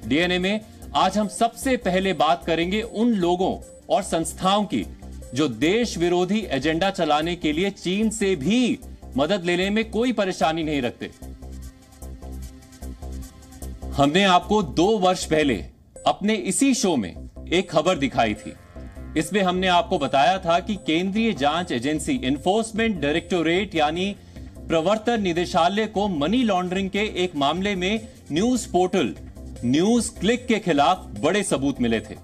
DNA में आज हम सबसे पहले बात करेंगे उन लोगों और संस्थाओं की जो देश विरोधी एजेंडा चलाने के लिए चीन से भी मदद लेने में कोई परेशानी नहीं रखते। हमने आपको 2 वर्ष पहले अपने इसी शो में एक खबर दिखाई थी। इसमें हमने आपको बताया था कि केंद्रीय जांच एजेंसी इन्फोर्समेंट डायरेक्टोरेट यानी प्रवर्तन निदेशालय को मनी लॉन्ड्रिंग के एक मामले में न्यूज पोर्टल न्यूज क्लिक के खिलाफ बड़े सबूत मिले थे।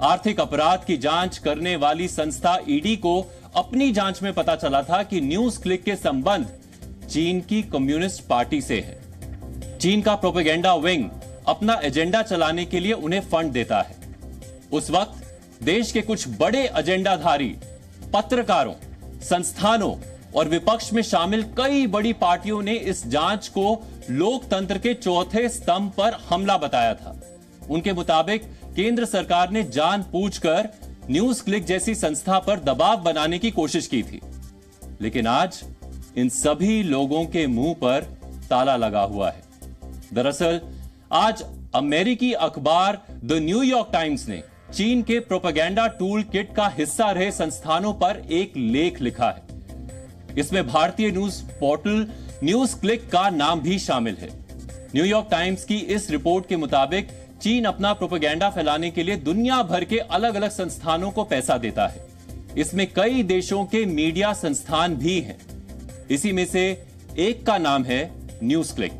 आर्थिक अपराध की जांच करने वाली संस्था ईडी को अपनी जांच में पता चला था कि न्यूज क्लिक के संबंध चीन की कम्युनिस्ट पार्टी से है। चीन का प्रोपेगेंडा विंग अपना एजेंडा चलाने के लिए उन्हें फंड देता है। उस वक्त देश के कुछ बड़े एजेंडाधारी पत्रकारों, संस्थानों और विपक्ष में शामिल कई बड़ी पार्टियों ने इस जांच को लोकतंत्र के चौथे स्तंभ पर हमला बताया था। उनके मुताबिक केंद्र सरकार ने जानबूझकर न्यूज क्लिक जैसी संस्था पर दबाव बनाने की कोशिश की थी। लेकिन आज इन सभी लोगों के मुंह पर ताला लगा हुआ है। दरअसल आज अमेरिकी अखबार द न्यूयॉर्क टाइम्स ने चीन के प्रोपेगेंडा टूल किट का हिस्सा रहे संस्थानों पर एक लेख लिखा है। इसमें भारतीय न्यूज पोर्टल न्यूज क्लिक का नाम भी शामिल है। न्यूयॉर्क टाइम्स की इस रिपोर्ट के मुताबिक चीन अपना प्रोपेगेंडा फैलाने के लिए दुनिया भर के अलग अलग संस्थानों को पैसा देता है। इसमें कई देशों के मीडिया संस्थान भी हैं। इसी में से एक का नाम है न्यूज क्लिक।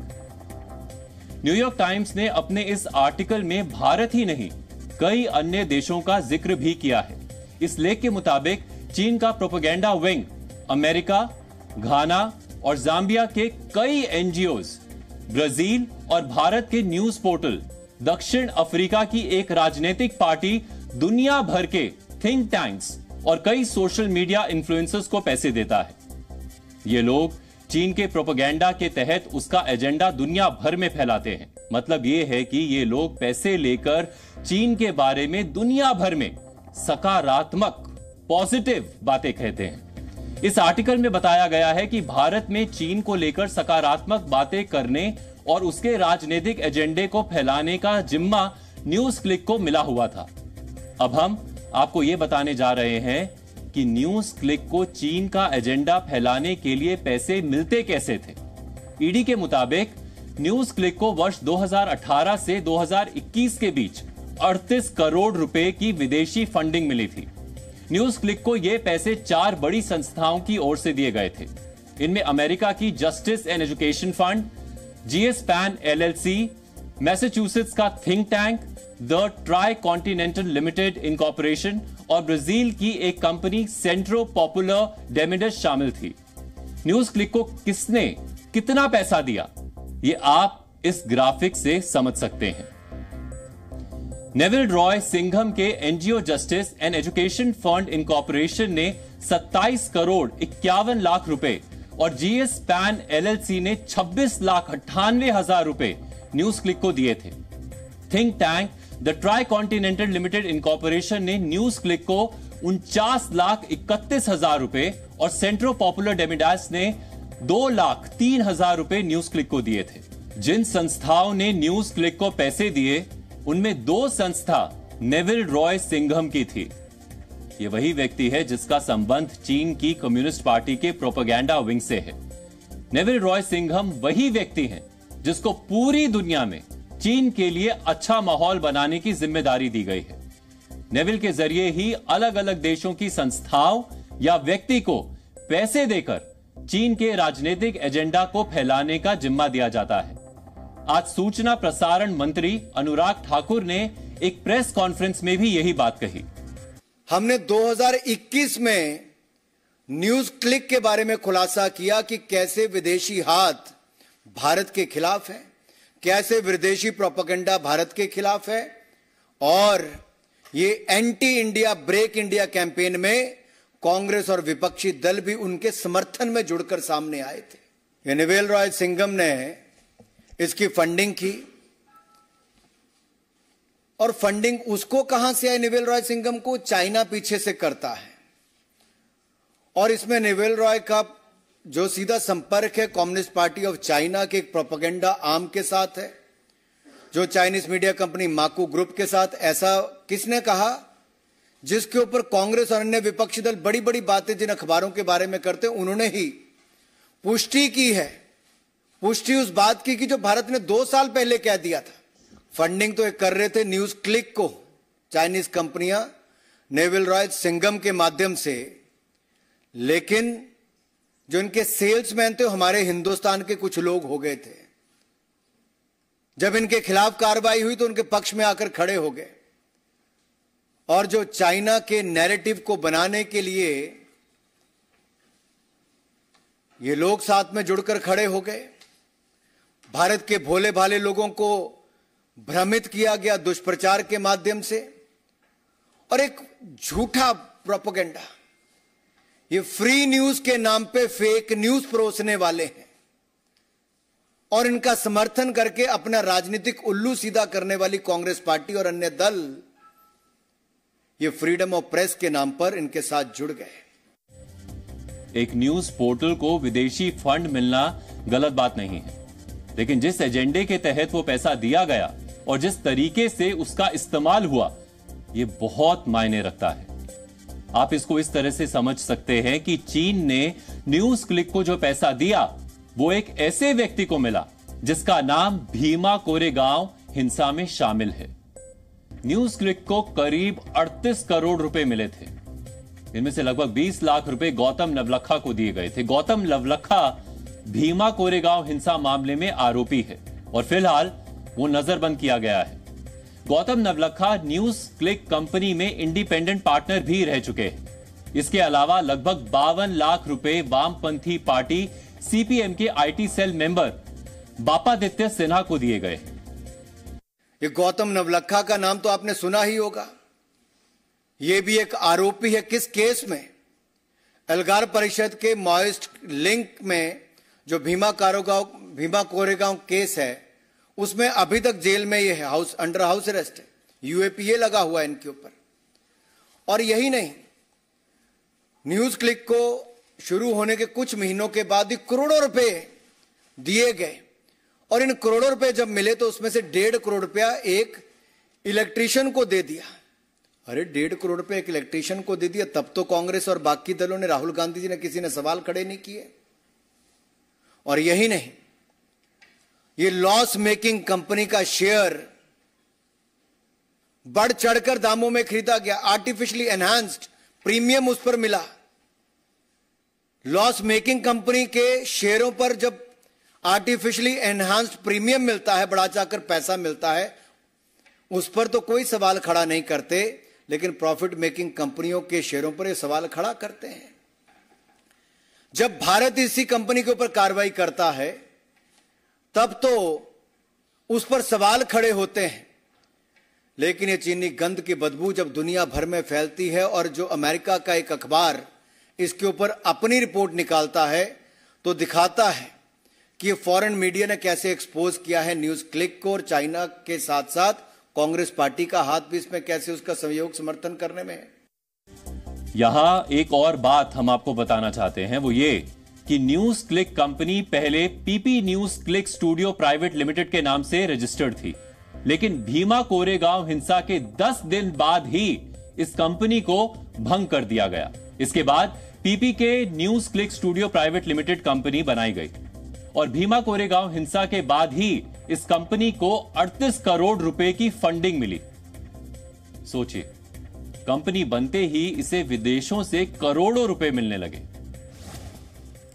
न्यूयॉर्क टाइम्स ने अपने इस आर्टिकल में भारत ही नहीं कई अन्य देशों का जिक्र भी किया है। इस लेख के मुताबिक चीन का प्रोपेगेंडा विंग अमेरिका, घाना और जाम्बिया के कई एनजीओज, ब्राजील और भारत के न्यूज पोर्टल, दक्षिण अफ्रीका की एक राजनीतिक पार्टी, दुनिया भर के थिंक टैंक्स और कई सोशल मीडिया इन्फ्लुएंसर्स को पैसे देता है। ये लोग चीन के प्रोपेगेंडा के तहत उसका एजेंडा दुनिया भर में फैलाते हैं। मतलब ये है कि ये लोग पैसे लेकर चीन के बारे में दुनिया भर में सकारात्मक, पॉजिटिव बातें कहते हैं। इस आर्टिकल में बताया गया है कि भारत में चीन को लेकर सकारात्मक बातें करने और उसके राजनीतिक एजेंडे को फैलाने का जिम्मा न्यूज क्लिक को मिला हुआ था। अब हम आपको यह बताने जा रहे हैं कि न्यूज क्लिक को चीन का एजेंडा फैलाने के लिए पैसे मिलते कैसे थे। ईडी के मुताबिक न्यूज क्लिक को वर्ष 2018 से 2021 के बीच 38 करोड़ रुपए की विदेशी फंडिंग मिली थी। न्यूज क्लिक को यह पैसे 4 बड़ी संस्थाओं की ओर से दिए गए थे। इनमें अमेरिका की justice and education fund, GS Pan LLC, Massachusetts का think tank the tri continental limited incorporation और ब्राजील की एक कंपनी सेंट्रो पॉपुलर डेमिडस शामिल थी। न्यूज क्लिक को किसने कितना पैसा दिया, ये आप इस ग्राफिक से समझ सकते हैं। नेविल रॉय सिंघम के NGO justice and education fund incorporation ने 27 करोड़ 51 लाख रुपए और जीएस पैन एलएलसी ने 26 लाख 98 हजार रुपए न्यूज क्लिक को दिए थे। Think tank the tri continental limited incorporation ने न्यूज क्लिक को 49 लाख 31 हजार रुपए और सेंट्रो पॉपुलर डेमिडास ने 2 लाख 3 हजार रुपए न्यूज क्लिक को दिए थे। जिन संस्थाओं ने न्यूज क्लिक को पैसे दिए उनमें 2 संस्था नेविल रॉय सिंघम की थी। यह वही व्यक्ति है जिसका संबंध चीन की कम्युनिस्ट पार्टी के प्रोपेगेंडा विंग से है। नेविल रॉय सिंघम वही व्यक्ति हैं जिसको पूरी दुनिया में चीन के लिए अच्छा माहौल बनाने की जिम्मेदारी दी गई है। नेविल के जरिए ही अलग अलग देशों की संस्थाओं या व्यक्ति को पैसे देकर चीन के राजनीतिक एजेंडा को फैलाने का जिम्मा दिया जाता है। आज सूचना प्रसारण मंत्री अनुराग ठाकुर ने एक प्रेस कॉन्फ्रेंस में भी यही बात कही। हमने 2021 में न्यूज क्लिक के बारे में खुलासा किया कि कैसे विदेशी हाथ भारत के खिलाफ है, कैसे विदेशी प्रोपेगेंडा भारत के खिलाफ है और ये anti India break India campaign में कांग्रेस और विपक्षी दल भी उनके समर्थन में जुड़कर सामने आए थे। ये नेविल रॉय सिंघम ने इसकी फंडिंग की और फंडिंग उसको कहां से आई? नेविल रॉय सिंघम को चाइना पीछे से करता है और इसमें नेविल रॉय का जो सीधा संपर्क है कम्युनिस्ट पार्टी ऑफ चाइना के एक प्रोपेगेंडा आर्म के साथ है, जो चाइनीज मीडिया कंपनी माकू ग्रुप के साथ, ऐसा किसने कहा जिसके ऊपर कांग्रेस और अन्य विपक्षी दल बड़ी बड़ी बातें जिन अखबारों के बारे में करते, उन्होंने ही पुष्टि की है। पुष्टि उस बात की कि जो भारत ने 2 साल पहले कह दिया था। फंडिंग तो एक कर रहे थे न्यूज क्लिक को चाइनीज कंपनियां नेविल रॉय सिंघम के माध्यम से, लेकिन जो इनके सेल्समैन थे हमारे हिंदुस्तान के कुछ लोग हो गए थे। जब इनके खिलाफ कार्रवाई हुई तो उनके पक्ष में आकर खड़े हो गए और जो चाइना के नैरेटिव को बनाने के लिए ये लोग साथ में जुड़कर खड़े हो गए। भारत के भोले भाले लोगों को भ्रमित किया गया दुष्प्रचार के माध्यम से और एक झूठा प्रोपेगेंडा। ये फ्री न्यूज के नाम पे फेक न्यूज परोसने वाले हैं और इनका समर्थन करके अपना राजनीतिक उल्लू सीधा करने वाली कांग्रेस पार्टी और अन्य दल ये फ्रीडम ऑफ प्रेस के नाम पर इनके साथ जुड़ गए। एक न्यूज पोर्टल को विदेशी फंड मिलना गलत बात नहीं है, लेकिन जिस एजेंडे के तहत वो पैसा दिया गया और जिस तरीके से उसका इस्तेमाल हुआ, ये बहुत मायने रखता है। आप इसको इस तरह से समझ सकते हैं कि चीन ने न्यूज क्लिक को जो पैसा दिया वो एक ऐसे व्यक्ति को मिला जिसका नाम भीमा कोरेगांव हिंसा में शामिल है। न्यूज क्लिक को करीब 38 करोड़ रुपए मिले थे। इनमें से लगभग 20 लाख रुपए गौतम नवलखा को दिए गए थे। गौतम नवलखा भीमा कोरेगांव हिंसा मामले में आरोपी है और फिलहाल वो नजरबंद किया गया है। Gautam Navlakha news click company में इंडिपेंडेंट पार्टनर भी रह चुके हैं। इसके अलावा लगभग 52 लाख रुपए वामपंथी पार्टी सीपीएम के आईटी सेल मेंबर बापादित्य सिन्हा को दिए गए। ये गौतम नवलखा का नाम तो आपने सुना ही होगा। ये भी एक आरोपी है। किस केस में? एल्गार परिषद के माओइस्ट लिंक में जो भीमा कोरेगांव केस है, उसमें अभी तक जेल में ये है, अंडर हाउस अरेस्ट है। यूएपीए लगा हुआ है इनके ऊपर। और यही नहीं, न्यूज क्लिक को शुरू होने के कुछ महीनों के बाद ही करोड़ों रुपए दिए गए और इन करोड़ों रुपए जब मिले तो उसमें से 1.5 करोड़ रुपया एक इलेक्ट्रीशियन को दे दिया। अरे 1.5 करोड़ रुपए एक इलेक्ट्रीशियन को दे दिया, तब तो कांग्रेस और बाकी दलों ने, राहुल गांधी जी ने, किसी ने सवाल खड़े नहीं किए। और यही नहीं, ये लॉस मेकिंग कंपनी का शेयर बढ़ चढ़कर दामों में खरीदा गया। आर्टिफिशियली एनहांस्ड प्रीमियम उस पर मिला। लॉस मेकिंग कंपनी के शेयरों पर जब आर्टिफिशियली एनहांस्ड प्रीमियम मिलता है, बढ़ा चढ़कर पैसा मिलता है, उस पर तो कोई सवाल खड़ा नहीं करते, लेकिन प्रॉफिट मेकिंग कंपनियों के शेयरों पर यह सवाल खड़ा करते हैं। जब भारत इसी कंपनी के ऊपर कार्रवाई करता है तब तो उस पर सवाल खड़े होते हैं, लेकिन ये चीनी गंध की बदबू जब दुनिया भर में फैलती है और जो अमेरिका का एक अखबार इसके ऊपर अपनी रिपोर्ट निकालता है तो दिखाता है कि फॉरेन मीडिया ने कैसे एक्सपोज किया है न्यूज क्लिक को, और चाइना के साथ साथ कांग्रेस पार्टी का हाथ भी इसमें कैसे उसका सहयोग समर्थन करने में है। यहां एक और बात हम आपको बताना चाहते हैं, वो ये कि न्यूज क्लिक कंपनी पहले PP news click studio private limited के नाम से रजिस्टर्ड थी, लेकिन भीमा कोरेगांव हिंसा के 10 दिन बाद ही इस कंपनी को भंग कर दिया गया। इसके बाद पीपी के news click studio private limited company बनाई गई और भीमा कोरेगांव हिंसा के बाद ही इस कंपनी को 38 करोड़ रुपए की फंडिंग मिली। सोचिए, कंपनी बनते ही इसे विदेशों से करोड़ों रुपए मिलने लगे।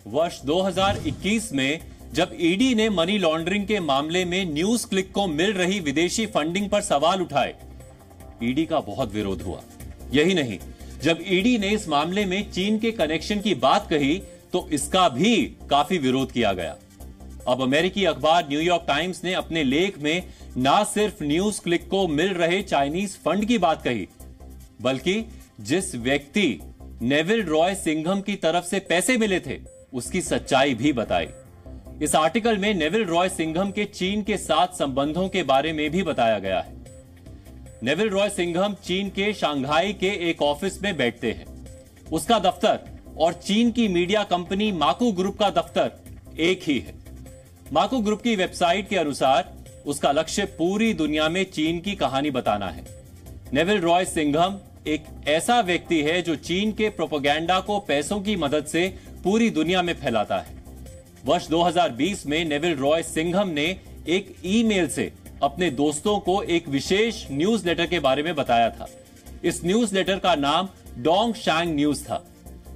वर्ष 2021 में जब ईडी ने मनी लॉन्ड्रिंग के मामले में न्यूज क्लिक को मिल रही विदेशी फंडिंग पर सवाल उठाए, ईडी का बहुत विरोध हुआ। यही नहीं, जब ईडी ने इस मामले में चीन के कनेक्शन की बात कही तो इसका भी काफी विरोध किया गया। अब अमेरिकी अखबार न्यूयॉर्क टाइम्स ने अपने लेख में ना सिर्फ न्यूज क्लिक को मिल रहे चाइनीज फंड की बात कही, बल्कि जिस व्यक्ति नेविल रॉय सिंघम की तरफ से पैसे मिले थे उसकी सच्चाई भी बताई। इस आर्टिकल में नेविल रॉय सिंघम के चीन के साथ संबंधों के बारे में भी बताया गया है। नेविल रॉय सिंघम चीन के शंघाई के एक ऑफिस में बैठते हैं। उसका दफ्तर और चीन की मीडिया कंपनी माकू ग्रुप का दफ्तर एक ही है। माकू ग्रुप की वेबसाइट के अनुसार उसका लक्ष्य पूरी दुनिया में चीन की कहानी बताना है। नेविल रॉय सिंघम एक ऐसा व्यक्ति है जो चीन के प्रोपेगेंडा को पैसों की मदद से पूरी दुनिया में फैलाता है। वर्ष 2020 में नेविल रॉय सिंघम ने एक ईमेल से अपने दोस्तों को एक विशेष न्यूज़लेटर के बारे में बताया था। इस न्यूज़लेटर का नाम डोंग शांग न्यूज था।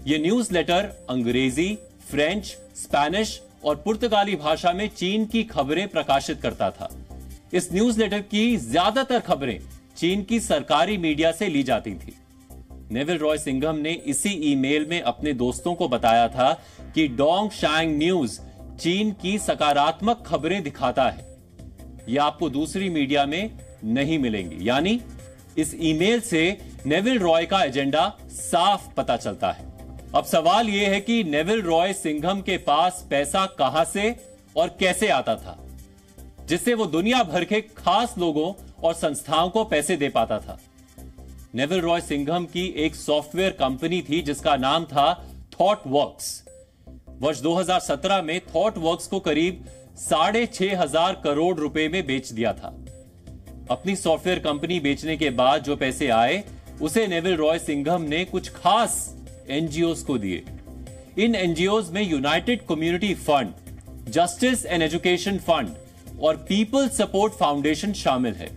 यह न्यूज़लेटर अंग्रेजी, फ्रेंच, स्पेनिश और पुर्तगाली भाषा में चीन की खबरें प्रकाशित करता था। इस न्यूज़लेटर की ज्यादातर खबरें चीन की सरकारी मीडिया से ली जाती थी। नेविल रॉय सिंघम ने इसी ईमेल में अपने दोस्तों को बताया था कि डोंग शांग न्यूज चीन की सकारात्मक खबरें दिखाता है। यह आपको दूसरी मीडिया में नहीं मिलेंगी। यानी इस ईमेल से नेविल रॉय का एजेंडा साफ पता चलता है। अब सवाल यह है कि नेविल रॉय सिंघम के पास पैसा कहां से और कैसे आता था, जिससे वो दुनिया भर के खास लोगों और संस्थाओं को पैसे दे पाता था। नेविल रॉय सिंघम की एक सॉफ्टवेयर कंपनी थी जिसका नाम था थॉटवर्क्स। वर्ष 2017 में थॉटवर्क्स को करीब 6,500 करोड़ रुपए में बेच दिया था। अपनी सॉफ्टवेयर कंपनी बेचने के बाद जो पैसे आए उसे नेविल रॉय सिंघम ने कुछ खास एनजीओज को दिए। इन एनजीओज में United community fund, justice and education fund और पीपल सपोर्ट फाउंडेशन शामिल है।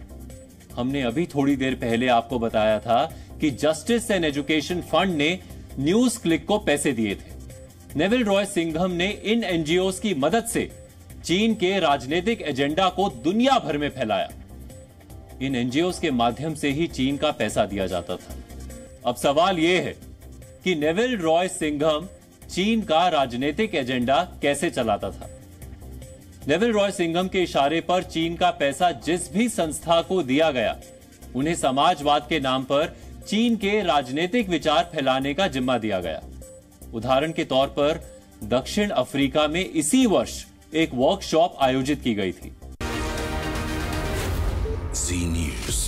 हमने अभी थोड़ी देर पहले आपको बताया था कि जस्टिस एंड एजुकेशन फंड ने न्यूज क्लिक को पैसे दिए थे। नेविल रॉय सिंघम ने इन एनजीओज की मदद से चीन के राजनीतिक एजेंडा को दुनिया भर में फैलाया। इन एनजीओज के माध्यम से ही चीन का पैसा दिया जाता था। अब सवाल यह है कि नेविल रॉय सिंघम चीन का राजनीतिक एजेंडा कैसे चलाता था। नेविल रॉय सिंघम के इशारे पर चीन का पैसा जिस भी संस्था को दिया गया, उन्हें समाजवाद के नाम पर चीन के राजनीतिक विचार फैलाने का जिम्मा दिया गया। उदाहरण के तौर पर दक्षिण अफ्रीका में इसी वर्ष एक वर्कशॉप आयोजित की गई थी। जी न्यूज़।